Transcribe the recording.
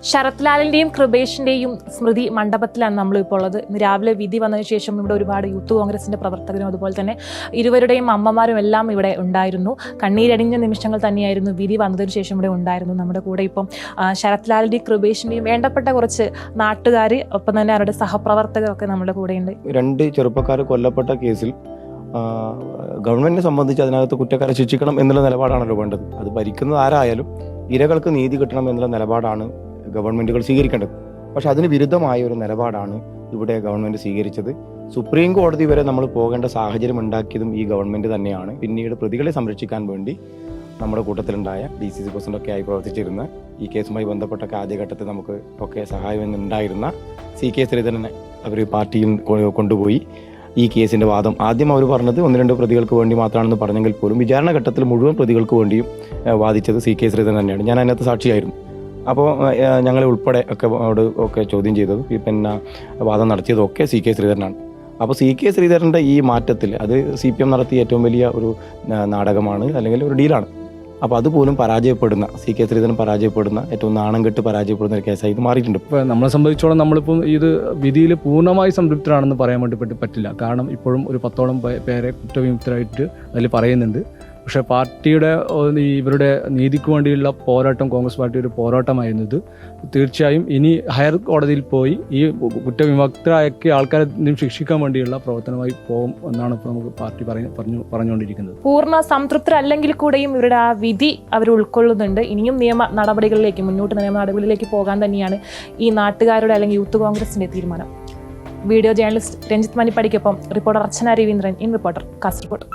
ശരത് ലാലിൻ്റെയും കൃപേഷിൻ്റെയും സ്മൃതി മണ്ഡപത്തിലാണ് നമ്മളിപ്പോൾ ഉള്ളത്. ഇന്ന് രാവിലെ വിധി വന്നതിന് ശേഷം ഇവിടെ ഒരുപാട് യൂത്ത് കോൺഗ്രസിൻ്റെ പ്രവർത്തകരും അതുപോലെ തന്നെ ഇരുവരുടെയും അമ്മമാരും എല്ലാം ഇവിടെ ഉണ്ടായിരുന്നു. കണ്ണീരടിഞ്ഞ നിമിഷങ്ങൾ തന്നെയായിരുന്നു വിധി വന്നതിന് ശേഷം ഇവിടെ ഉണ്ടായിരുന്നു. നമ്മുടെ കൂടെ ഇപ്പം ശരത് ലാലിൻ്റെയും കൃപേഷിൻ്റെയും വേണ്ടപ്പെട്ട കുറച്ച് നാട്ടുകാർ, ഒപ്പം തന്നെ അവരുടെ സഹപ്രവർത്തകരൊക്കെ നമ്മുടെ കൂടെയുണ്ട്. 2 ചെറുപ്പക്കാർ കൊല്ലപ്പെട്ട കേസിൽ ഗവൺമെന്റിനെ സംബന്ധിച്ച് അതിനകത്ത് കുറ്റക്കാരെ ശിക്ഷിക്കണം എന്നുള്ള നിലപാടാണല്ലോ വേണ്ടത്. അത് ഭരിക്കുന്നത് ആരായാലും ഇരകൾക്ക് നീതി കിട്ടണം എന്നുള്ള നിലപാടാണ് ഗവൺമെന്റുകൾ സ്വീകരിക്കേണ്ടത്. പക്ഷെ അതിന് വിരുദ്ധമായ ഒരു നിലപാടാണ് ഇവിടെ ഗവൺമെന്റ് സ്വീകരിച്ചത്. സുപ്രീം കോടതി വരെ നമ്മൾ പോകേണ്ട സാഹചര്യം ഉണ്ടാക്കിയതും ഈ ഗവൺമെന്റ് തന്നെയാണ്. പിന്നീട് പ്രതികളെ സംരക്ഷിക്കാൻ വേണ്ടി നമ്മുടെ കൂട്ടത്തിലുണ്ടായ DCC പ്രസിഡന്റൊക്കെ ആയി പ്രവർത്തിച്ചിരുന്ന, ഈ കേസുമായി ബന്ധപ്പെട്ടൊക്കെ ആദ്യഘട്ടത്തിൽ നമുക്ക് ഒക്കെ സഹായം ഉണ്ടായിരുന്ന CK ശ്രീധരനെ അവർ പാർട്ടിയിൽ കൊണ്ടുപോയി ഈ കേസിന്റെ വാദം ആദ്യം അവർ പറഞ്ഞത് 1-2 പ്രതികൾക്ക് വേണ്ടി മാത്രമാണെന്ന് പറഞ്ഞെങ്കിൽ പോലും വിചാരണ ഘട്ടത്തിൽ മുഴുവൻ പ്രതികൾക്ക് വേണ്ടിയും വാദിച്ചത് CK ശ്രീധരൻ തന്നെയാണ്. ഞാൻ അതിനകത്ത് സാക്ഷിയായിരുന്നു. അപ്പോൾ ഞങ്ങളെ ഉൾപ്പെടെ ഒക്കെ ചോദ്യം ചെയ്തതും പിന്നെ വാദം നടത്തിയതൊക്കെ CK ശ്രീധരനാണ്. അപ്പോൾ CK ശ്രീധരൻ്റെ ഈ മാറ്റത്തിൽ അത് CPM നടത്തിയ ഏറ്റവും വലിയ ഒരു നാടകമാണ്, അല്ലെങ്കിൽ ഒരു ഡീലാണ്. അപ്പോൾ അതുപോലും പരാജയപ്പെടുന്ന, CK ശ്രീധരൻ പരാജയപ്പെടുന്ന, ഏറ്റവും നാണം കെട്ട് പരാജയപ്പെടുന്ന ഒരു കേസായി ഇത് മാറിയിട്ടുണ്ട്. ഇപ്പോൾ നമ്മളെ സംബന്ധിച്ചോളം നമ്മളിപ്പം ഇത് വിധിയിൽ പൂർണ്ണമായി സംതൃപ്തരാണെന്ന് പറയാൻ വേണ്ടി പറ്റില്ല. കാരണം ഇപ്പോഴും ഒരു 10ഓളം പേരെ കുറ്റവിമുക്തരായിട്ട് അതിൽ പറയുന്നുണ്ട്. പക്ഷേ പാർട്ടിയുടെ ഇവരുടെ നീതിക്ക് വേണ്ടിയുള്ള പോരാട്ടം, കോൺഗ്രസ് പാർട്ടി ഒരു പോരാട്ടമായിരുന്നത് തീർച്ചയായും ഇനി ഹയർ കോടതിയിൽ പോയി ഈ കുറ്റവിമുക്തരാക്കിയ ആൾക്കാരെ ശിക്ഷിക്കാൻ വേണ്ടിയുള്ള പ്രവർത്തനമായി പോകും എന്നാണ് ഇപ്പോൾ നമുക്ക് പാർട്ടി പറഞ്ഞുകൊണ്ടിരിക്കുന്നത്. പൂർണ്ണ സംതൃപ്തരല്ലെങ്കിൽ കൂടെയും ഇവരുടെ ആ വിധി അവർ ഉൾക്കൊള്ളുന്നുണ്ട്. ഇനിയും മുന്നോട്ട് നിയമ നടപടികളിലേക്ക് പോകാൻ തന്നെയാണ് ഈ നാട്ടുകാരുടെ അല്ലെങ്കിൽ യൂത്ത് കോൺഗ്രസിന്റെ തീരുമാനം. വീഡിയോ ജേർണലിസ്റ്റ് രഞ്ജിത്ത് മണിപ്പടിക്കൊപ്പം reporter Archana Raveendran, in reporter Kasaragod.